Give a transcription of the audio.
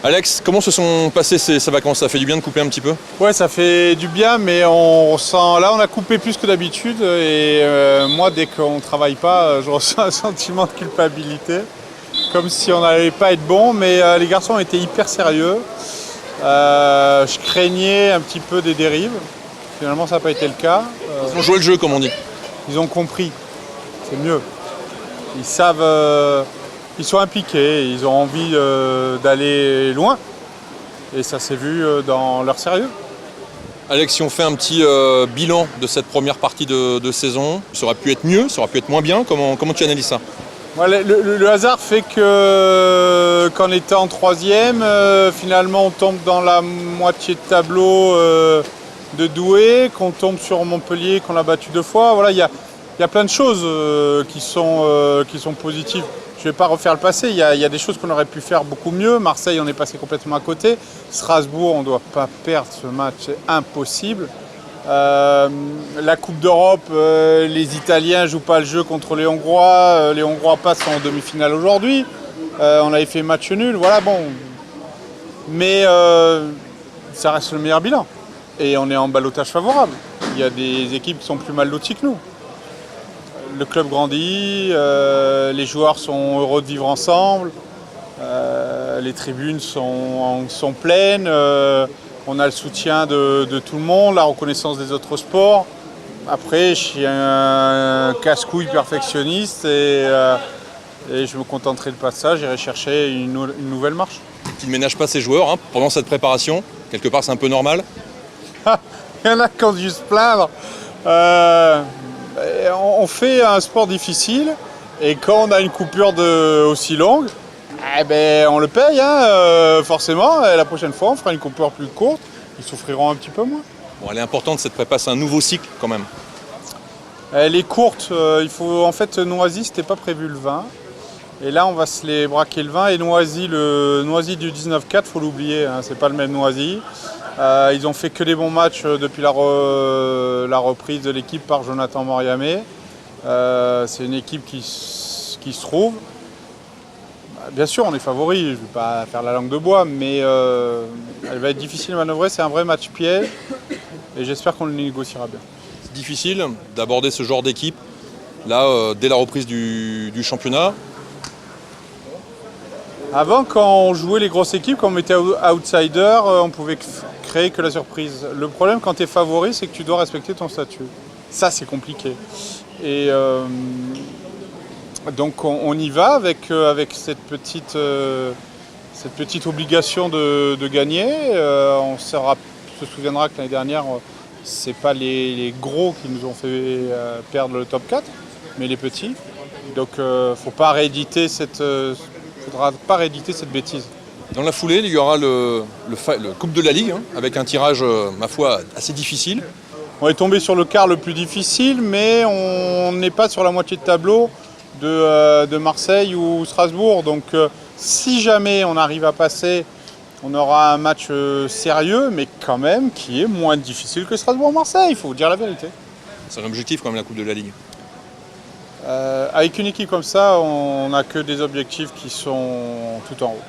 Alex, comment se sont passées ces vacances? Ça fait du bien de couper un petit peu? Ouais, ça fait du bien, mais on ressent. Là, on a coupé plus que d'habitude. Et moi, dès qu'on ne travaille pas, je ressens un sentiment de culpabilité. Comme si on n'allait pas être bon, mais les garçons ont été hyper sérieux. Je craignais un petit peu des dérives. Finalement, ça n'a pas été le cas. Ils ont joué le jeu, comme on dit. Ils ont compris. C'est mieux. Ils savent. Ils sont impliqués, ils ont envie d'aller loin. Et ça s'est vu dans leur sérieux. Alex, si on fait un petit bilan de cette première partie de saison, ça aurait pu être mieux, ça aurait pu être moins bien. Comment tu analyses ça? Ouais, le hasard fait que qu'en étant en troisième, finalement on tombe dans la moitié de tableau de Douai, qu'on tombe sur Montpellier, qu'on a battu 2 fois. Voilà, il y a plein de choses qui sont positives. Je ne vais pas refaire le passé, il y a des choses qu'on aurait pu faire beaucoup mieux. Marseille, on est passé complètement à côté. Strasbourg, on ne doit pas perdre ce match, c'est impossible. La Coupe d'Europe, les Italiens ne jouent pas le jeu contre les Hongrois. Les Hongrois passent en demi-finale aujourd'hui. On avait fait match nul, voilà, bon. Mais ça reste le meilleur bilan. Et on est en ballottage favorable. Il y a des équipes qui sont plus mal loties que nous. Le club grandit, les joueurs sont heureux de vivre ensemble, les tribunes sont pleines, on a le soutien de tout le monde, la reconnaissance des autres sports. Après, je suis un casse-couille perfectionniste et je me contenterai de pas de ça, j'irai chercher une nouvelle marche. Tu ne ménages pas ces joueurs pendant cette préparation, quelque part c'est un peu normal. Il y en a qui ont dû se plaindre. On fait un sport difficile et quand on a une coupure aussi longue, on le paye, forcément. Et la prochaine fois, on fera une coupure plus courte. Ils souffriront un petit peu moins. Bon, elle est importante cette prépa, c'est un nouveau cycle quand même. Elle est courte. En fait, Noisy, c'était pas prévu le 20. Et là, on va se les braquer le 20. Et Noisy, le Noisy du 19-4, faut l'oublier. C'est pas le même Noisy. Ils ont fait que des bons matchs depuis la reprise de l'équipe par Jonathan Moriamé. C'est une équipe qui se trouve. Bien sûr, on est favori, je ne vais pas faire la langue de bois, mais elle va être difficile à manœuvrer. C'est un vrai match piège et j'espère qu'on le négociera bien. C'est difficile d'aborder ce genre d'équipe là dès la reprise du championnat. Avant, quand on jouait les grosses équipes, quand on était outsider, on pouvait créer que la surprise. Le problème quand tu es favori, c'est que tu dois respecter ton statut. Ça, c'est compliqué. Et donc on y va avec cette petite obligation de gagner. On se souviendra que l'année dernière, ce n'est pas les gros qui nous ont fait perdre le top 4, mais les petits. Donc il ne faudra pas rééditer cette bêtise. Dans la foulée, il y aura le Coupe de la Ligue, avec un tirage, ma foi, assez difficile. On est tombé sur le quart le plus difficile, mais on n'est pas sur la moitié de tableau de Marseille ou Strasbourg. Donc si jamais on arrive à passer, on aura un match sérieux, mais quand même qui est moins difficile que Strasbourg-Marseille, il faut vous dire la vérité. C'est un objectif quand même, la Coupe de la Ligue. Avec une équipe comme ça, on n'a que des objectifs qui sont tout en haut.